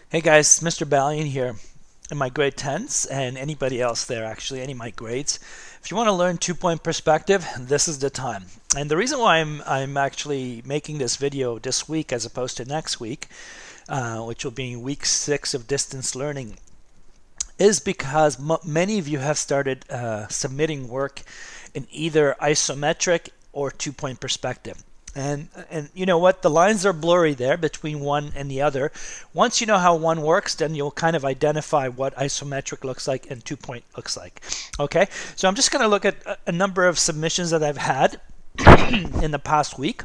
Hey guys, Mr. Balian here in my grade 10s and anybody else there actually, any of my grades. If you want to learn 2-point perspective, this is the time. And the reason why I'm actually making this video this week as opposed to next week, which will be week 6 of distance learning, is because many of you have started submitting work in either isometric or 2-point perspective. And you know what? The lines are blurry there between one and the other. Once you know how one works, then you'll kind of identify what isometric looks like and 2-point looks like. Okay, so I'm just going to look at a number of submissions that I've had in the past week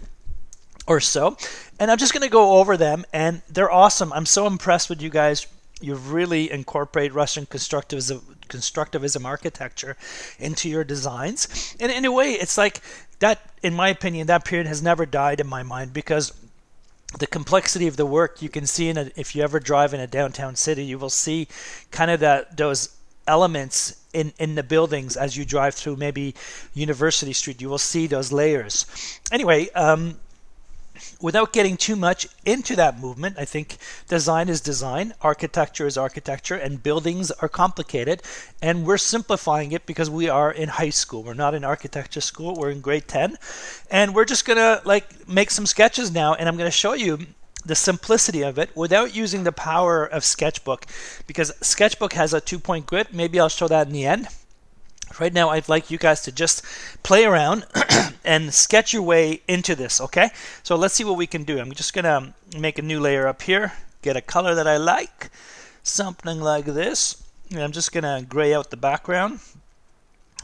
or so, and I'm just going to go over them, and they're awesome. I'm so impressed with you guys. You've really incorporated Russian constructivism architecture into your designs. And in a way, it's like that, in my opinion, that period has never died in my mind, because the complexity of the work you can see if you ever drive in a downtown city, you will see kind of those elements in the buildings as you drive through maybe University Street. You will see those layers. Anyway, without getting too much into that movement, I think design is design, architecture is architecture, and buildings are complicated. And we're simplifying it because we are in high school. We're not in architecture school. We're in grade 10. And we're just going to make some sketches now, and I'm going to show you the simplicity of it without using the power of Sketchbook, because Sketchbook has a 2-point grid. Maybe I'll show that in the end. Right now, I'd like you guys to just play around and sketch your way into this, okay? So let's see what we can do. I'm just going to make a new layer up here, get a color that I like, something like this. And I'm just going to gray out the background.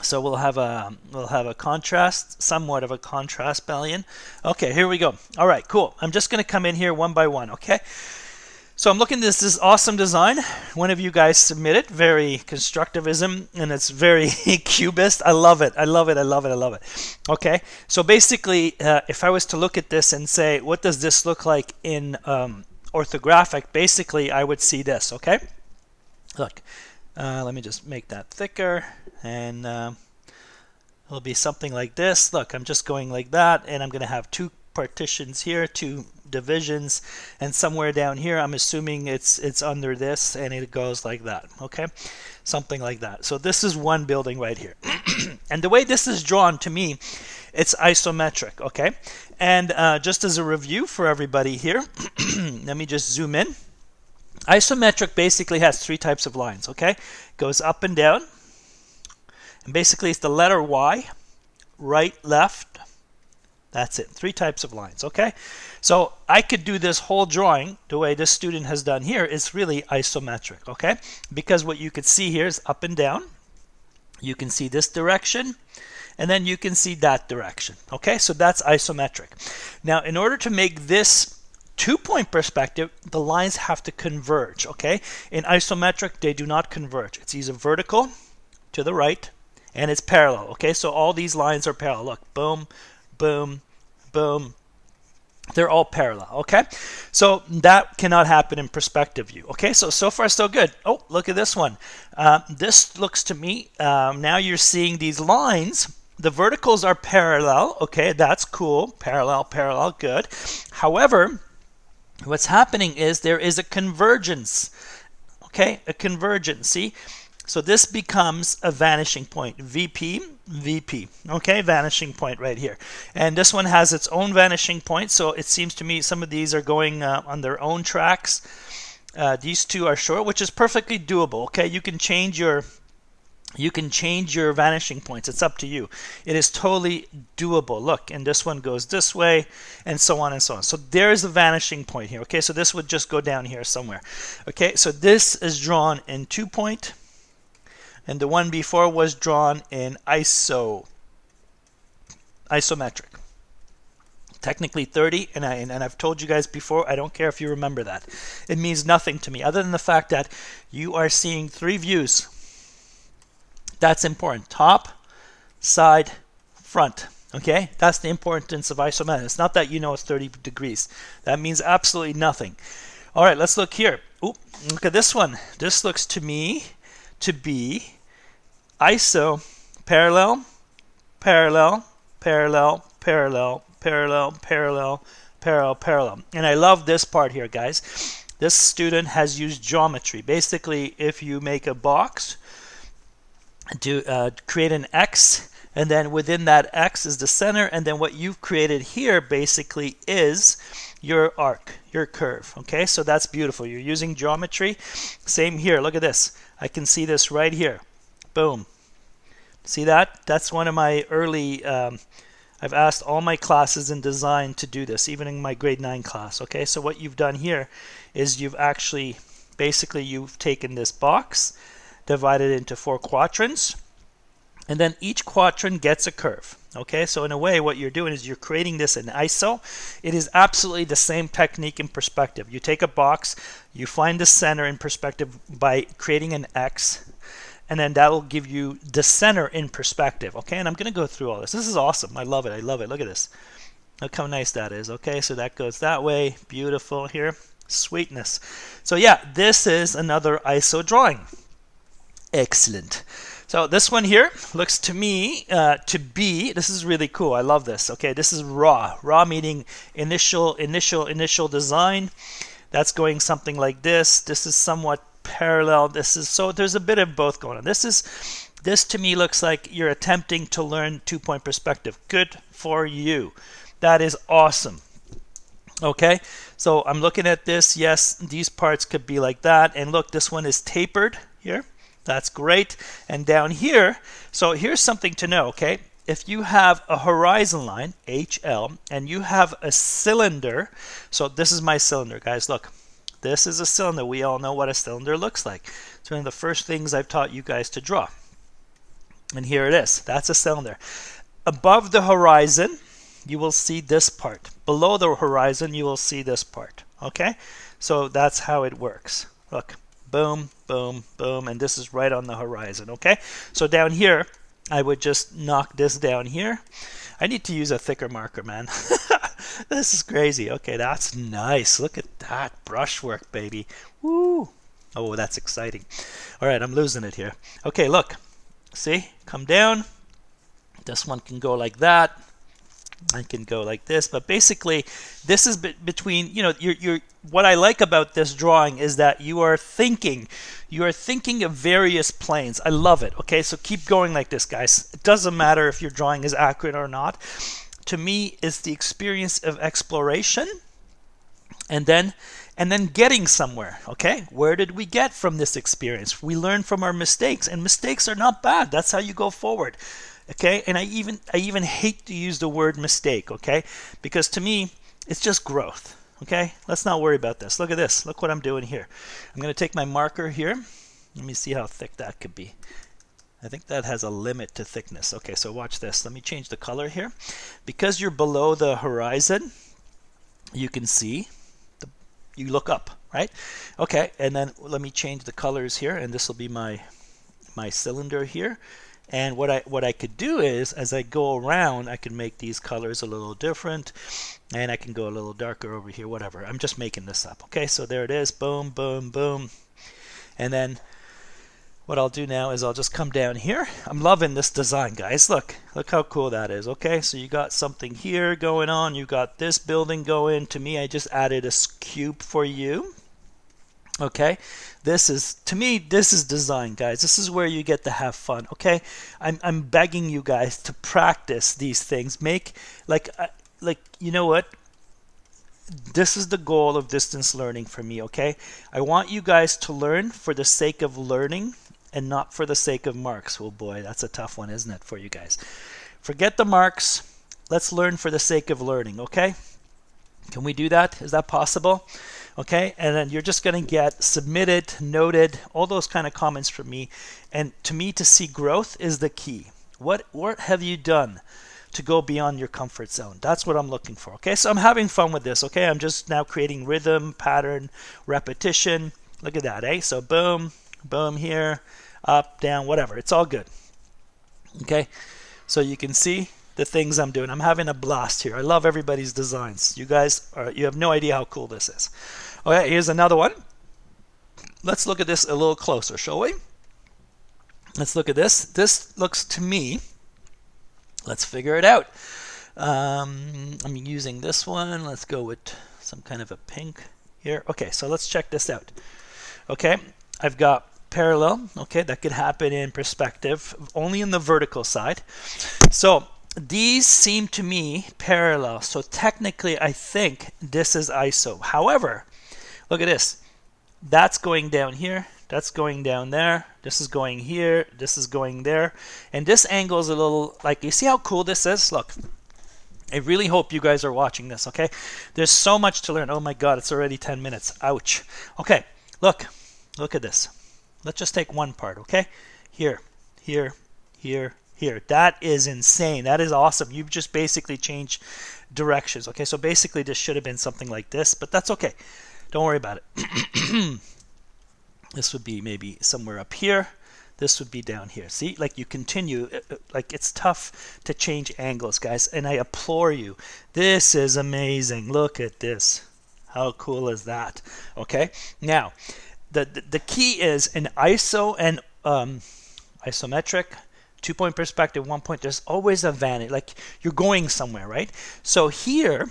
So we'll have a contrast, somewhat of a contrast Balian. Okay, here we go. All right, cool. I'm just going to come in here one by one, okay? So I'm looking at this awesome design. One of you guys submitted, very constructivism, and it's very cubist. I love it. I love it. I love it. I love it. Okay, so basically, if I was to look at this and say, what does this look like in orthographic? Basically, I would see this. Okay, look. Let me just make that thicker, and it'll be something like this. Look, I'm just going like that, and I'm going to have two partitions here, two divisions, and somewhere down here I'm assuming it's under this, and it goes like that. Okay, something like that. So this is one building right here. And the way this is drawn, to me, it's isometric. Okay, and just as a review for everybody here, let me just zoom in. Isometric basically has 3 types of lines. Okay, goes up and down, and basically it's the letter Y, right, left. That's it. 3 types of lines. Okay, so I could do this whole drawing the way this student has done here. Is really isometric. Okay, because what you could see here is up and down. You can see this direction, and then you can see that direction. Okay, so that's isometric. Now, in order to make this 2-point perspective, the lines have to converge. Okay, in isometric they do not converge. It's either vertical to the right, and it's parallel. Okay, so all these lines are parallel. Look, boom, boom, boom. They're all parallel. Okay, so that cannot happen in perspective view. Okay, so far so good. Oh, look at this one. This looks to me, now you're seeing these lines. The verticals are parallel. Okay, that's cool. Parallel, parallel, good. However, what's happening is there is a convergence. Okay, a convergence. See? So this becomes a vanishing point. VP, VP. Okay, vanishing point right here. And this one has its own vanishing point. So it seems to me some of these are going on their own tracks. These two are short, which is perfectly doable. Okay, you can change your vanishing points. It's up to you. It is totally doable. Look, and this one goes this way, and so on and so on. So there is a vanishing point here. Okay, so this would just go down here somewhere. Okay, so this is drawn in 2-point, and the one before was drawn in isometric. Technically 30, and I've told you guys before, I don't care if you remember that. It means nothing to me, other than the fact that you are seeing 3 views. That's important. Top, side, front. Okay, that's the importance of isometric. It's not that you know it's 30 degrees. That means absolutely nothing. All right, let's look here. Ooh, look at this one. This looks to me to be iso, parallel, parallel, parallel, parallel, parallel, parallel, parallel, parallel. And I love this part here, guys. this student has used geometry. Basically, if you make a box, to create an X, and then within that X is the center, and then what you've created here basically is your arc, your curve. Okay, so that's beautiful. You're using geometry. Same here. Look at this. I can see this right here. Boom. See that? That's one of my early, I've asked all my classes in design to do this, even in my grade 9 class. Okay, so what you've done here is you've actually, basically you've taken this box, divided into 4 quadrants, and then each quadrant gets a curve. Okay, so in a way what you're doing is you're creating this in ISO. It is absolutely the same technique in perspective. You take a box, you find the center in perspective by creating an X, and then that'll give you the center in perspective. Okay, and I'm going to go through all this. This is awesome. I love it. I love it. Look at this. Look how nice that is. Okay, so that goes that way. Beautiful here. Sweetness. So yeah, this is another ISO drawing. Excellent. So this one here looks to me to be, this is really cool. I love this. Okay, this is raw. Raw meaning initial design. That's going something like this. This is somewhat parallel. This is, so there's a bit of both going on. This to me looks like you're attempting to learn 2-point perspective. Good for you. That is awesome. Okay, so I'm looking at this. Yes, these parts could be like that. And look, this one is tapered here. That's great. And down here, so here's something to know, okay? If you have a horizon line, HL, and you have a cylinder, so this is my cylinder, guys, look. This is a cylinder. We all know what a cylinder looks like. It's one of the first things I've taught you guys to draw. And here it is. That's a cylinder. Above the horizon, you will see this part. Below the horizon, you will see this part, okay? So that's how it works. Look. Boom, boom, boom, and this is right on the horizon, okay? So down here, I would just knock this down here. I need to use a thicker marker, man. This is crazy. Okay, that's nice. Look at that brushwork, baby. Woo! Oh, that's exciting. All right, I'm losing it here. Okay, look. See? Come down. This one can go like that. I can go like this, but basically this is between, you know, you're what I like about this drawing is that you are thinking of various planes. I love it. Okay, so keep going like this, guys. It doesn't matter if your drawing is accurate or not. To me, it's the experience of exploration and then getting somewhere. Okay, where did we get from this experience? We learn from our mistakes, and mistakes are not bad. That's how you go forward. Okay, and I even hate to use the word mistake, okay, because to me it's just growth. Okay, let's not worry about this. Look at this. Look what I'm doing here. I'm going to take my marker here. Let me see how thick that could be. I think that has a limit to thickness. Okay, so watch this. Let me change the color here. Because you're below the horizon, you can see you look up, right? Okay, and then let me change the colors here, and this will be my cylinder here. And what I could do is, as I go around, I can make these colors a little different, and I can go a little darker over here, whatever. I'm just making this up. Okay, so there it is. Boom, boom, boom. And then what I'll do now is I'll just come down here. I'm loving this design, guys. Look how cool that is. Okay, so you got something here going on. You got this building going. To me, I just added a cube for you. Okay, this is, to me, this is design, guys. This is where you get to have fun. Okay, I'm begging you guys to practice these things. Make like you know what? This is the goal of distance learning for me. Okay, I want you guys to learn for the sake of learning and not for the sake of marks. Oh boy, that's a tough one, isn't it, for you guys? Forget the marks. Let's learn for the sake of learning. Okay, can we do that? Is that possible? Okay, and then you're just going to get submitted, noted, all those kind of comments from me. And to me, to see growth is the key. What have you done to go beyond your comfort zone? That's what I'm looking for. Okay, so I'm having fun with this. Okay, I'm just now creating rhythm, pattern, repetition. Look at that, eh? So boom, boom here, up, down, whatever. It's all good. Okay, so you can see the things I'm doing. I'm having a blast here. I love everybody's designs. You guys you have no idea how cool this is. Okay, here's another one. Let's look at this a little closer, shall we? Let's look at this. This looks to me, let's figure it out. I'm using this one. Let's go with some kind of a pink here. Okay, so let's check this out. Okay, I've got parallel. Okay, that could happen in perspective, only in the vertical side. So these seem to me parallel. So technically, I think this is ISO. However, look at this. That's going down here. That's going down there. This is going here. This is going there. And this angle is a little, like, you see how cool this is? Look. I really hope you guys are watching this, okay? There's so much to learn. Oh my God, it's already 10 minutes. Ouch. Okay, look at this. Let's just take one part, okay? Here, here, here, here. That is insane. That is awesome. You've just basically changed directions, okay? So basically this should have been something like this, but that's okay. Don't worry about it. This would be maybe somewhere up here. This would be down here. See, like you continue, like it's tough to change angles, guys. And I implore you, this is amazing. Look at this. How cool is that? Okay. Now, the key is in ISO and isometric, 2-point perspective, 1 point. There's always a vanity, like you're going somewhere, right? So here,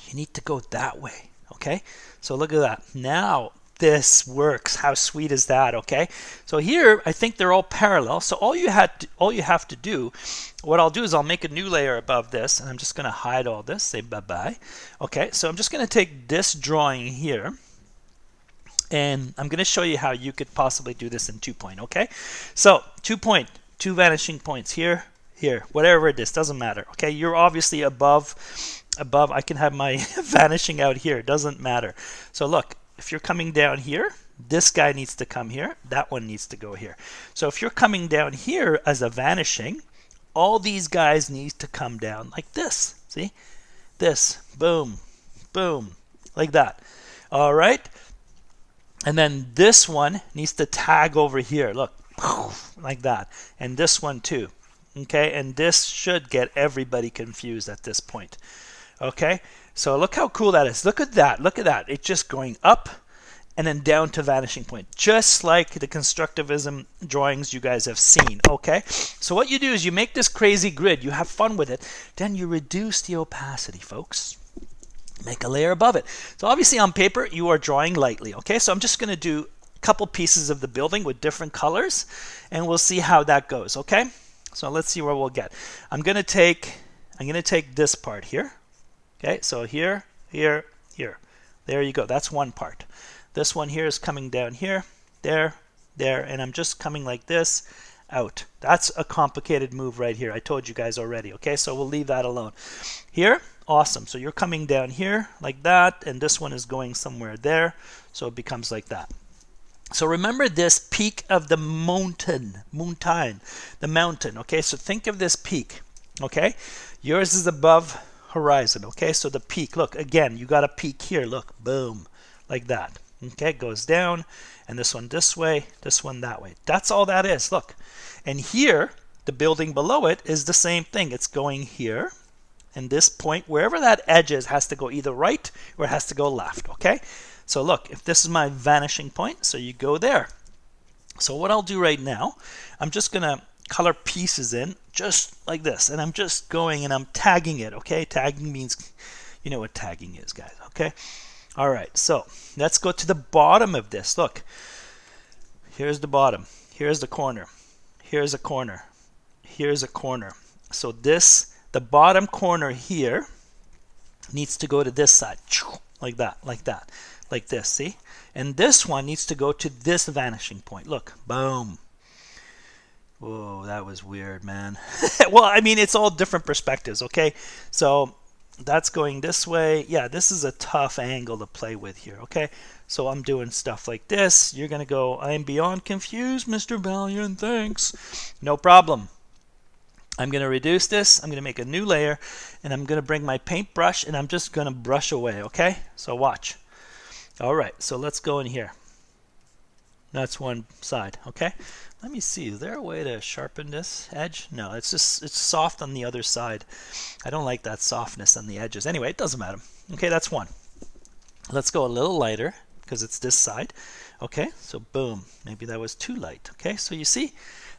you need to go that way. Okay. So look at that. Now. This works. How sweet is that? Okay, so here I think they're all parallel. So all you have to do, what I'll do is I'll make a new layer above this, and I'm just going to hide all this. Say bye bye. Okay, so I'm just going to take this drawing here, and I'm going to show you how you could possibly do this in 2-point. Okay, so 2-point, 2 vanishing points here, here, whatever it is, doesn't matter. Okay, you're obviously above. I can have my vanishing out here. It doesn't matter. So look. If you're coming down here, this guy needs to come here. That one needs to go here. So if you're coming down here as a vanishing, all these guys need to come down like this. See? This. Boom. Boom. Like that. All right? And then this one needs to tag over here. Look. Like that. And this one too. Okay? And this should get everybody confused at this point. Okay? So look how cool that is. Look at that. Look at that. It's just going up and then down to vanishing point, just like the constructivism drawings you guys have seen. Okay, so what you do is you make this crazy grid. You have fun with it. Then you reduce the opacity, folks. Make a layer above it. So obviously on paper, you are drawing lightly. Okay, so I'm just going to do a couple pieces of the building with different colors, and we'll see how that goes. Okay, so let's see where we'll get. I'm going to take this part here. Okay, so here, here, here. There you go. That's one part. This one here is coming down here, there, there, and I'm just coming like this out. That's a complicated move right here. I told you guys already. Okay, so we'll leave that alone. Here, awesome. So you're coming down here like that, and this one is going somewhere there. So it becomes like that. So remember this peak of the mountain, the mountain. Okay, so think of this peak. Okay, yours is above horizon. Okay, so the peak, look again, you got a peak here, look, boom, like that. Okay, it goes down, and this one this way, this one that way. That's all that is. Look, and here the building below it is the same thing. It's going here, and this point, wherever that edge is, has to go either right or it has to go left. Okay, so look, if this is my vanishing point, so you go there. So what I'll do right now, I'm just gonna color pieces in just like this, and I'm just going and I'm tagging it. Okay, tagging means, you know what tagging is, guys. Okay, all right, so let's go to the bottom of this. Look, here's the bottom, here's the corner, here's a corner, here's a corner. So this, the bottom corner here needs to go to this side, like that, like this. See, and this one needs to go to this vanishing point. Look, boom. Whoa, that was weird, man. Well, I mean, it's all different perspectives, okay? So that's going this way. Yeah, this is a tough angle to play with here, okay? So I'm doing stuff like this. You're going to go, I'm beyond confused, Mr. Valiant, thanks. No problem. I'm going to reduce this. I'm going to make a new layer, and I'm going to bring my paintbrush, and I'm just going to brush away, okay? So watch. All right, so let's go in here. That's one side, okay? Let me see, is there a way to sharpen this edge? No, it's soft on the other side. I don't like that softness on the edges. Anyway, it doesn't matter. Okay, that's one. Let's go a little lighter because it's this side. Okay, so boom, maybe that was too light. Okay, so you see,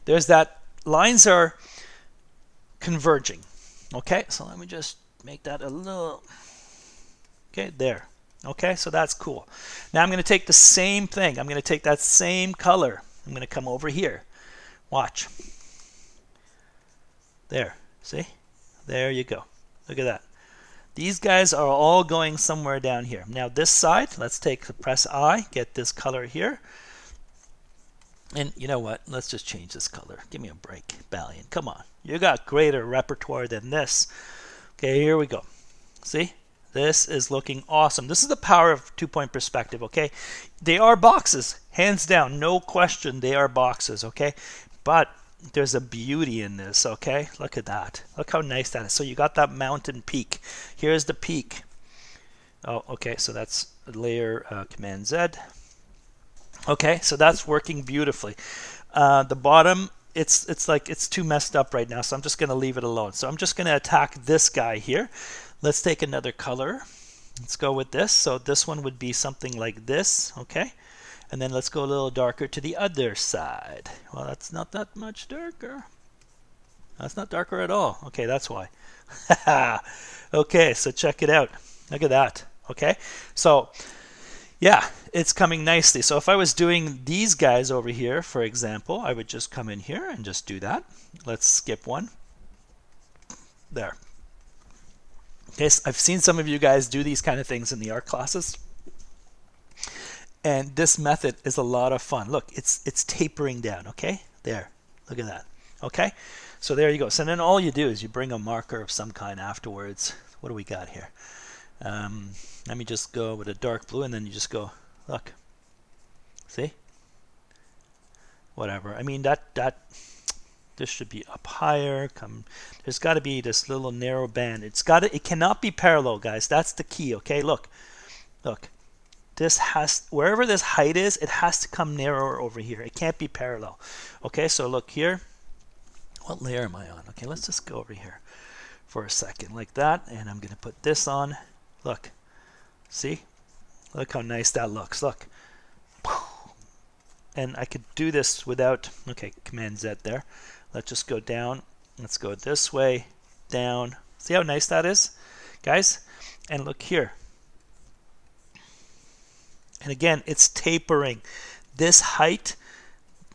there's that, lines are converging. Okay, so let me just make that a little, okay, there. Okay, so that's cool. Now I'm going to take the same thing. I'm going to take that same color. I'm going to come over here. Watch. There. See? There you go. Look at that. These guys are all going somewhere down here. Now this side, let's press I, get this color here. And you know what? Let's just change this color. Give me a break, Balian. Come on. You got greater repertoire than this. Okay, here we go. See? This is looking awesome. This is the power of two-point perspective, okay? They are boxes, hands down, no question they are boxes, okay? But there's a beauty in this, okay? Look at that. Look how nice that is. So you got that mountain peak. Here's the peak. Oh, okay, so that's layer Command Z. Okay, so that's working beautifully. The bottom, it's like it's too messed up right now, so I'm just going to leave it alone. So I'm just going to attack this guy here. Let's take another color. Let's go with this. So this one would be something like this, okay? And then let's go a little darker to the other side. Well, that's not that much darker. That's not darker at all. Okay, that's why. Okay, so check it out. Look at that. Okay, so yeah, it's coming nicely. So if I was doing these guys over here, for example, I would just come in here and just do that. Let's skip one. There. Okay, so I've seen some of you guys do these kind of things in the art classes. And this method is a lot of fun. Look, it's tapering down, okay? There, look at that. Okay, so there you go. So then all you do is you bring a marker of some kind afterwards. What do we got here? Let me just go with a dark blue, and then you just go, look. See? Whatever. I mean, this should be up higher. There's got to be this little narrow band. It cannot be parallel, guys. That's the key, okay? Look. This has, wherever this height is, it has to come narrower over here. It can't be parallel. Okay, so look here. What layer am I on? Okay, let's just go over here for a second like that, and I'm going to put this on. Look. See? Look how nice that looks. Look. And I could do this without, okay, Command Z there. Let's just go down. Let's go this way, down. See how nice that is, guys? And look here. And again, it's tapering. This height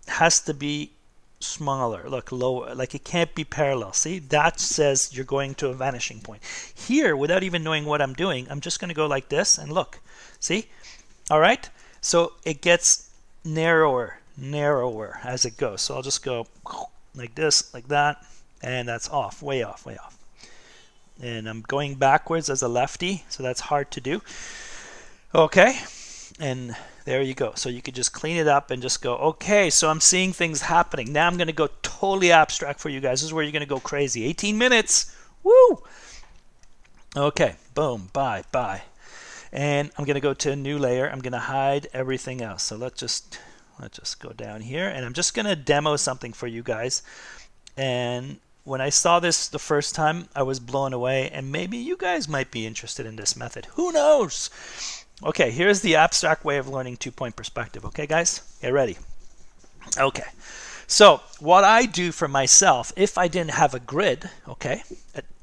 has to be smaller. Look, lower. Like it can't be parallel. See, that says you're going to a vanishing point. Here, without even knowing what I'm doing, I'm just going to go like this and look. See? All right? So it gets narrower as it goes. So I'll just go like this, like that, and that's off, way off, way off. And I'm going backwards as a lefty, so that's hard to do. Okay. And there you go. So you could just clean it up and just go, okay, so I'm seeing things happening. Now I'm going to go totally abstract for you guys. This is where you're going to go crazy. 18 minutes. Woo! Okay, boom, bye. And I'm going to go to a new layer. I'm going to hide everything else. So let's just go down here. And I'm just going to demo something for you guys. And when I saw this the first time, I was blown away. And maybe you guys might be interested in this method. Who knows? Okay, here's the abstract way of learning two-point perspective. Okay, guys? Get ready. Okay. So what I do for myself, if I didn't have a grid, okay,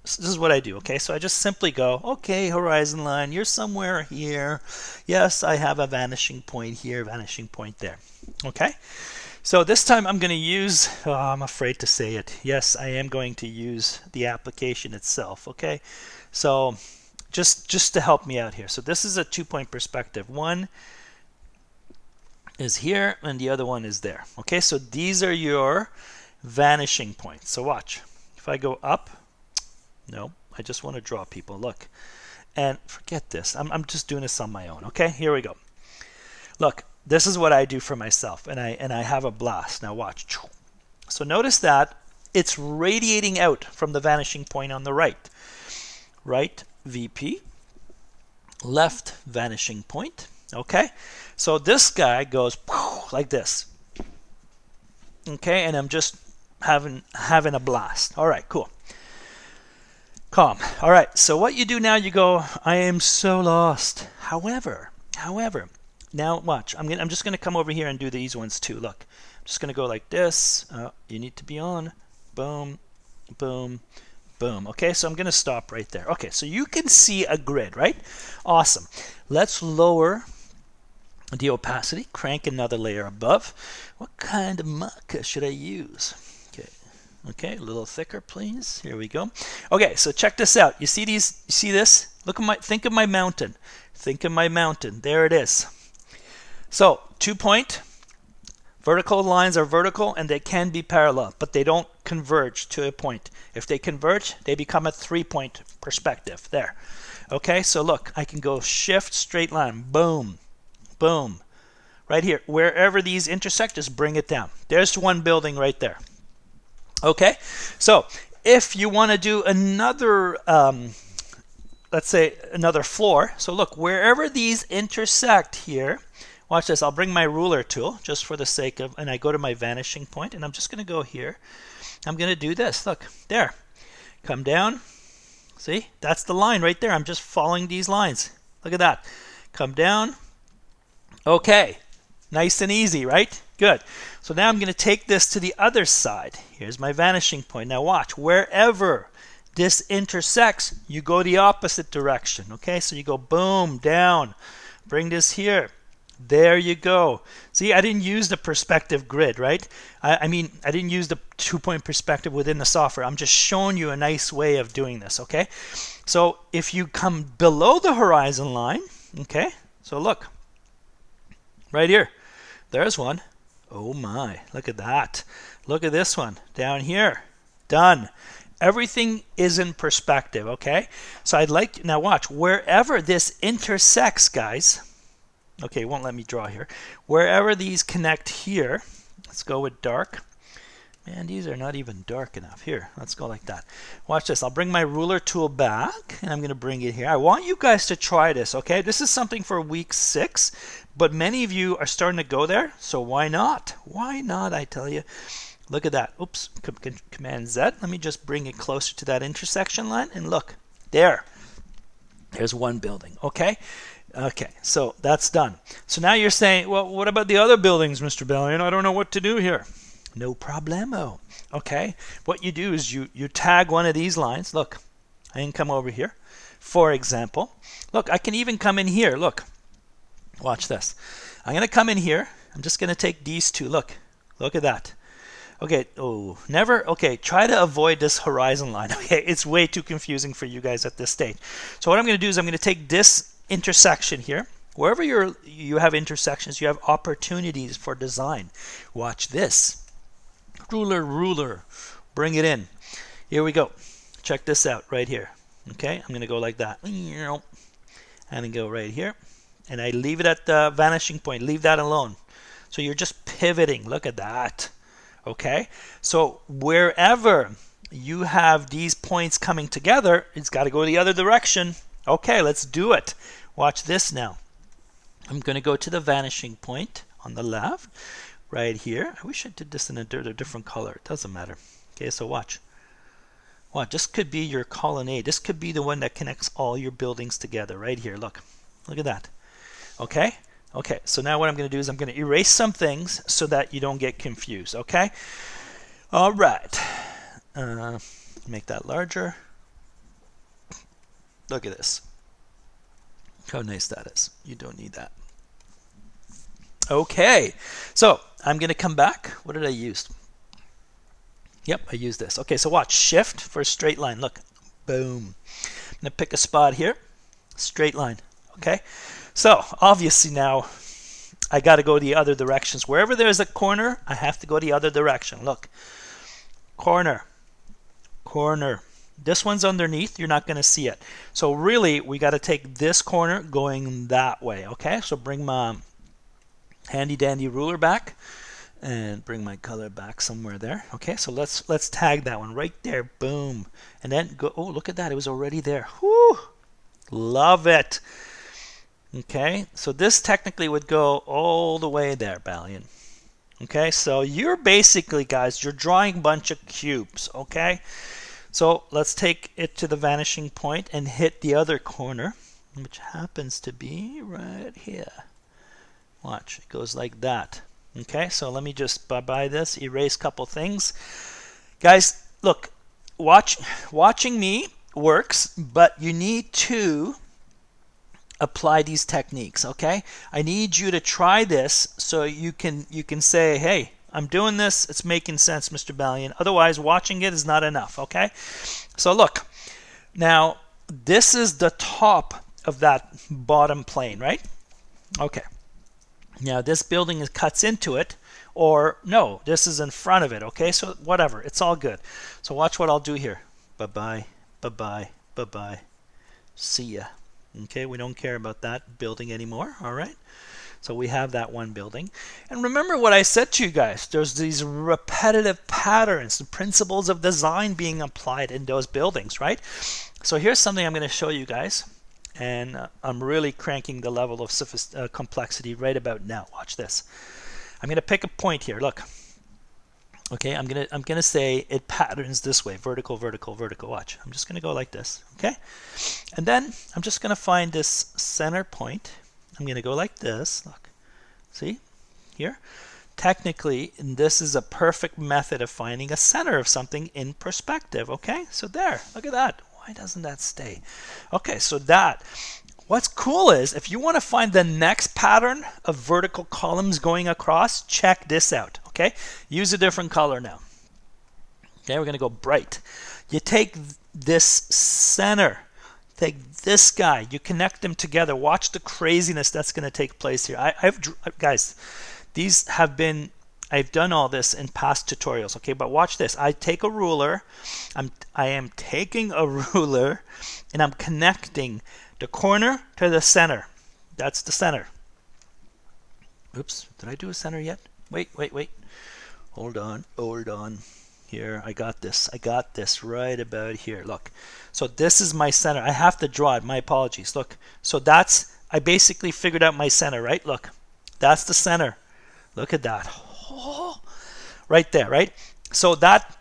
this is what I do, okay? So I just simply go, okay, horizon line, you're somewhere here. Yes, I have a vanishing point here, vanishing point there. Okay? So this time I'm going to use, I'm afraid to say it. Yes, I am going to use the application itself, okay? So just to help me out here. So this is a two-point perspective. One is here and the other one is there. Okay, so these are your vanishing points. So watch. If I go up, no, I just want to draw people. Look. And forget this. I'm just doing this on my own. Okay, here we go. Look, this is what I do for myself, and I have a blast. Now watch. So notice that it's radiating out from the vanishing point on the right. Right VP, left vanishing point. Okay, so this guy goes like this. Okay, and I'm just having a blast. All right, cool. Calm. All right, so what you do now, you go, I am so lost. However, now watch. I'm just going to come over here and do these ones too. Look, I'm just going to go like this. You need to be on. Boom, boom, boom. boom. Okay, so I'm going to stop right there. Okay, so you can see a grid, right? Awesome. Let's lower the opacity, crank another layer above. What kind of marker should I use? Okay, a little thicker, please. Here we go. Okay, so check this out. You see these? You see this? Look at think of my mountain. Think of my mountain. There it is. So 2-point vertical lines are vertical and they can be parallel, but they don't converge to a point. If they converge, they become a 3-point perspective. There. Okay, so look, I can go shift, straight line, boom, boom. Right here, wherever these intersect, just bring it down. There's one building right there. Okay, so if you want to do another, let's say another floor, so look, wherever these intersect here, watch this, I'll bring my ruler tool just for the sake of, and I go to my vanishing point, and I'm just going to go here. I'm going to do this, look, there, come down, see, that's the line right there. I'm just following these lines. Look at that, come down, okay, nice and easy, right? Good. So now I'm going to take this to the other side. Here's my vanishing point. Now watch, wherever this intersects, you go the opposite direction. Okay, so you go boom, down, bring this here. There you go. See, I didn't use the perspective grid, right? I mean, I didn't use the 2-point perspective within the software. I'm just showing you a nice way of doing this, okay? So if you come below the horizon line, okay, so look, right here, there's one. Oh my, look at that. Look at this one down here. Done. Everything is in perspective, okay? So I'd like to, now watch, wherever this intersects, guys, okay, it won't let me draw here. Wherever these connect here, let's go with dark. Man, these are not even dark enough. Here, let's go like that. Watch this. I'll bring my ruler tool back, and I'm going to bring it here. I want you guys to try this, okay? This is something for week 6, but many of you are starting to go there, so why not? Why not, I tell you. Look at that. Oops, Command Z. Let me just bring it closer to that intersection line, and look, there. There's one building, okay? Okay, so that's done. So now you're saying, well, what about the other buildings, Mr. Bellion? I don't know what to do here. No problemo. Okay, what you do is you tag one of these lines. Look, I can come over here. For example, look, I can even come in here. Look, watch this. I'm going to come in here. I'm just going to take these two. Look at that. Okay, oh, never, okay, try to avoid this horizon line. Okay, it's way too confusing for you guys at this stage. So what I'm going to do is I'm going to take this intersection here. Wherever you have intersections, you have opportunities for design. Watch this. Ruler, bring it in. Here we go. Check this out right here. Okay, I'm going to go like that. And then go right here. And I leave it at the vanishing point. Leave that alone. So you're just pivoting. Look at that. Okay, so wherever you have these points coming together, it's got to go the other direction. Okay, let's do it. Watch this now. I'm going to go to the vanishing point on the left. Right here. I wish I did this in a different color. It doesn't matter. Okay, so watch. Watch. This could be your colonnade. This could be the one that connects all your buildings together. Right here. Look. Look at that. Okay? Okay, so now what I'm going to do is I'm going to erase some things so that you don't get confused. Okay? All right. Make that larger. Look at this. How nice that is. You don't need that. Okay, so I'm going to come back. What did I use? Yep, I used this. Okay, so watch. Shift for a straight line. Look. Boom. I'm going to pick a spot here. Straight line. Okay, so obviously now I got to go the other directions. Wherever there's a corner, I have to go the other direction. Look. Corner. Corner. This one's underneath. You're not going to see it. So really, we got to take this corner going that way. Okay, so bring my handy dandy ruler back and bring my color back somewhere there. Okay, so let's tag that one right there. Boom. And then go. Oh, look at that. It was already there. Whoo! Love it. Okay, so this technically would go all the way there, Ballion. Okay, so you're basically, guys, you're drawing a bunch of cubes. Okay, so let's take it to the vanishing point and hit the other corner, which happens to be right here. Watch, it goes like that. Okay, so let me just bye-bye this, erase a couple things. Guys, look, watching me works, but you need to apply these techniques. Okay, I need you to try this so you can say, hey, I'm doing this, it's making sense, Mr. Balian. Otherwise, watching it is not enough. Okay, so look, now this is the top of that bottom plane, right? Okay, now this building cuts into it, or no, this is in front of it. Okay, so whatever, it's all good. So watch what I'll do here. Bye bye, bye bye, bye bye, see ya. Okay, we don't care about that building anymore. All right, so we have that one building. And remember what I said to you guys, there's these repetitive patterns, the principles of design being applied in those buildings, right? So here's something I'm going to show you guys, and I'm really cranking the level of complexity right about now. Watch this. I'm going to pick a point here. Look. Okay, I'm gonna say it patterns this way, vertical, vertical, vertical. Watch. I'm just gonna go like this. Okay, and then I'm just gonna find this center point. I'm gonna go like this. Look, see here. Technically, this is a perfect method of finding a center of something in perspective. Okay, so there. Look at that. Why doesn't that stay? Okay, so that. What's cool is if you want to find the next pattern of vertical columns going across, check this out. Okay, use a different color now. Okay, we're going to go bright. You take this center, take this guy, you connect them together. Watch the craziness that's going to take place here. Guys, these have been, I've done all this in past tutorials. Okay, but watch this. I take a ruler. I am taking a ruler, and I'm connecting the corner to the center. That's the center. Oops, did I do a center yet? Wait. Hold on. Here, I got this right about here. Look, so this is my center. I have to draw it. My apologies. Look, so I basically figured out my center, right? Look, that's the center. Look at that. Oh, right there, right? So that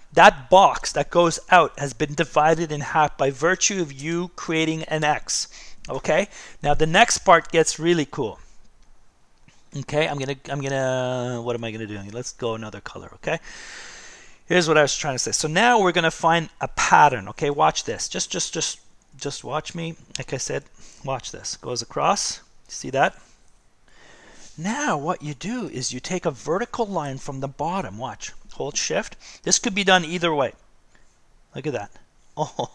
box that goes out has been divided in half by virtue of you creating an X. Okay, now the next part gets really cool. Okay, I'm gonna what am I gonna do? Let's go another color. Okay, here's what I was trying to say. So now we're gonna find a pattern. Okay, watch this. Just watch me. Like I said, watch this. Goes across. See that? Now what you do is you take a vertical line from the bottom. Watch. Hold shift. This could be done either way. Look at that. Oh,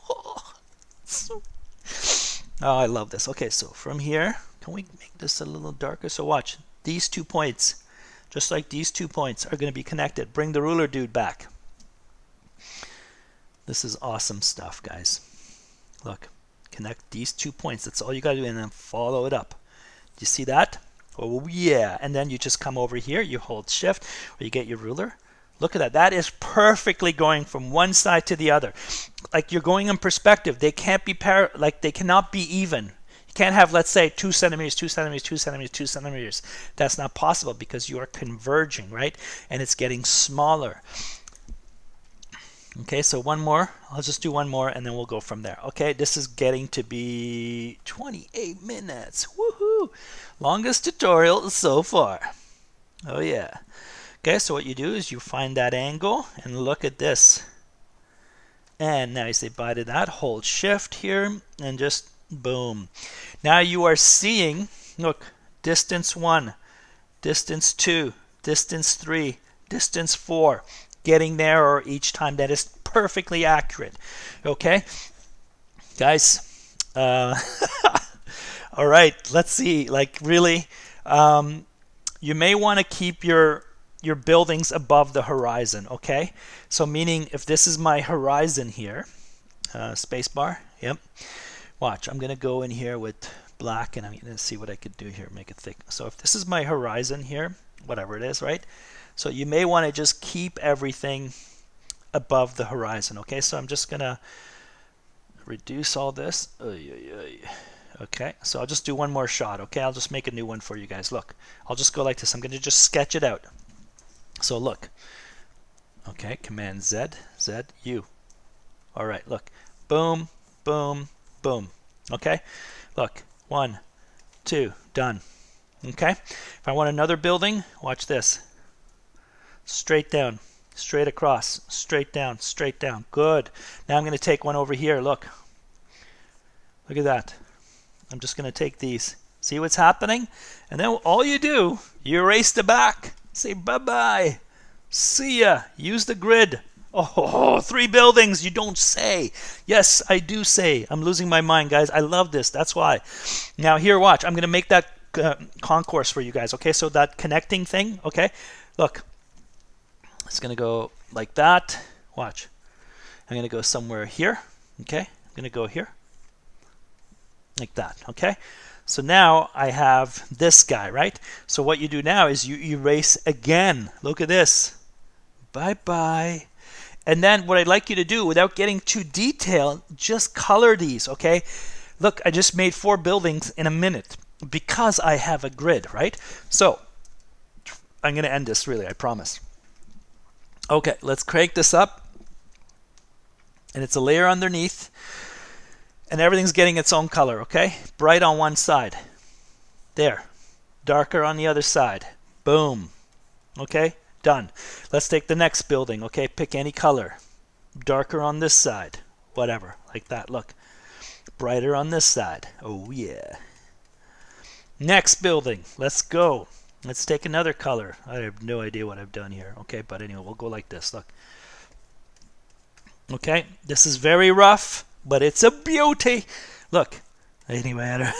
I love this. Okay, so from here, can we make this a little darker? So watch. These 2 points, just like these 2 points, are going to be connected. Bring the ruler dude back. This is awesome stuff, guys. Look, connect these 2 points. That's all you got to do, and then follow it up. Do you see that? Oh, yeah. And then you just come over here. You hold shift, or you get your ruler. Look at that. That is perfectly going from one side to the other. Like you're going in perspective. They can't be they cannot be even. You can't have, let's say, 2 centimeters, 2 centimeters, 2 centimeters, 2 centimeters. That's not possible because you are converging, right? And it's getting smaller. Okay, so one more. I'll just do one more and then we'll go from there. Okay, this is getting to be 28 minutes. Woohoo! Longest tutorial so far. Oh yeah. Okay, so what you do is you find that angle and look at this. And now you say bye to that, hold shift here and just boom. Now you are seeing, look, distance 1, distance 2, distance 3, distance 4, getting there each time. That is perfectly accurate. Okay, guys, all right, let's see, like really, you may want to keep your buildings above the horizon. Okay, so meaning if this is my horizon here, spacebar, yep. Watch, I'm going to go in here with black and I'm going to see what I could do here, make it thick. So if this is my horizon here, whatever it is, right? So you may want to just keep everything above the horizon. Okay, so I'm just going to reduce all this. Okay, so I'll just do one more shot. Okay, I'll just make a new one for you guys. Look, I'll just go like this. I'm going to just sketch it out. So look. Okay, Command Z, Z, U. All right, look. Boom, boom, boom. Okay, look, 1, 2, done. Okay, if I want another building, watch this. Straight down, straight across, straight down, straight down. Good. Now I'm going to take one over here. Look at that. I'm just going to take these. See what's happening? And then all you do, you erase the back. Say bye-bye. See ya. Use the grid. Oh, 3 buildings. You don't say. Yes, I do say. I'm losing my mind, guys. I love this. That's why. Now here, watch. I'm going to make that concourse for you guys. Okay, so that connecting thing. Okay, look. It's going to go like that. Watch. I'm going to go somewhere here. Okay, I'm going to go here. Like that. Okay. So now I have this guy, right? So what you do now is you erase again. Look at this. Bye-bye. And then what I'd like you to do, without getting too detailed, just color these, okay? Look, I just made 4 buildings in a minute because I have a grid, right? So I'm going to end this, really, I promise. Okay, let's crank this up. And it's a layer underneath. And everything's getting its own color, okay? Bright on one side. There. Darker on the other side. Boom. Okay? Done. Let's take the next building, okay? Pick any color. Darker on this side. Whatever. Like that. Look. Brighter on this side. Oh, yeah. Next building. Let's go. Let's take another color. I have no idea what I've done here. Okay, but anyway, we'll go like this. Look. Okay? This is very rough, but it's a beauty. Look. Anyway,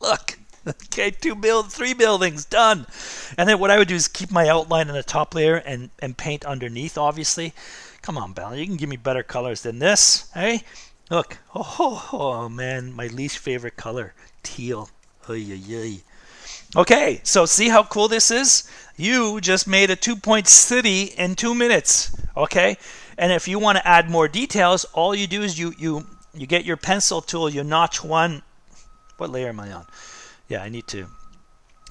look. Okay, 3 buildings, done. And then what I would do is keep my outline in the top layer and paint underneath, obviously. Come on, Bal, you can give me better colors than this, hey? Look, oh man, my least favorite color, teal. Okay, so see how cool this is? You just made a 2-point city in 2 minutes, okay? And if you want to add more details, all you do is you get your pencil tool, you notch one. What layer am I on? Yeah, I need to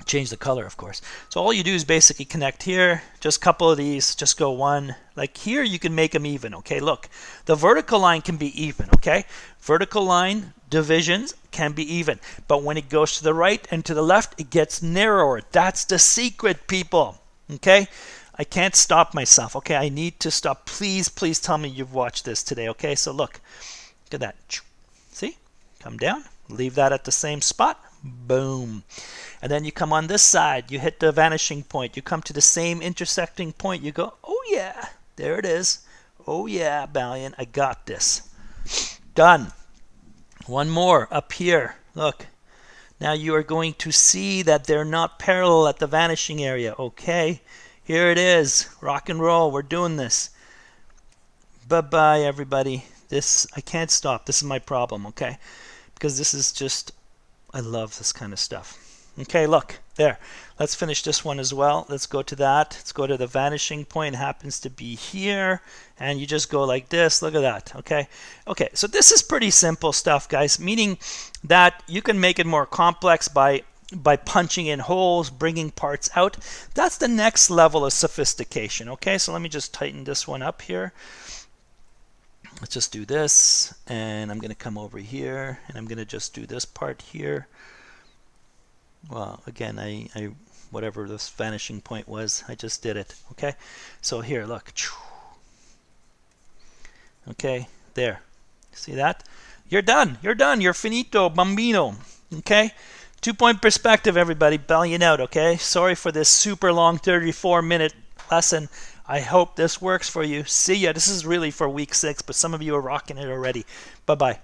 change the color, of course. So all you do is basically connect here, just a couple of these, just go one. Like here, you can make them even, okay? Look, the vertical line can be even, okay? Vertical line divisions can be even. But when it goes to the right and to the left, it gets narrower. That's the secret, people, okay? I can't stop myself, okay? I need to stop. Please, please tell me you've watched this today, okay? So look at that. See? Come down. Leave that at the same spot. Boom. And then you come on this side. You hit the vanishing point. You come to the same intersecting point. You go, oh yeah, there it is. Oh yeah, Balian, I got this. Done. One more up here. Look. Now you are going to see that they're not parallel at the vanishing area. Okay. Here it is. Rock and roll. We're doing this. Bye-bye, everybody. This, I can't stop. This is my problem, okay? Because this is just, I love this kind of stuff. Okay, look, there. Let's finish this one as well. Let's go to that. Let's go to the vanishing point. It happens to be here. And you just go like this. Look at that, okay? Okay, so this is pretty simple stuff, guys, meaning that you can make it more complex by punching in holes, bringing parts out. That's the next level of sophistication, okay? So let me just tighten this one up here. Let's just do this, and I'm going to come over here, and I'm going to just do this part here. Well, again, I whatever this vanishing point was, I just did it, okay? So here, look. Okay, there. See that? You're done. You're done. You're finito, bambino, okay? 2-point perspective, everybody. Balian out, okay? Sorry for this super long 34-minute lesson. I hope this works for you. See ya. This is really for week 6, but some of you are rocking it already. Bye-bye.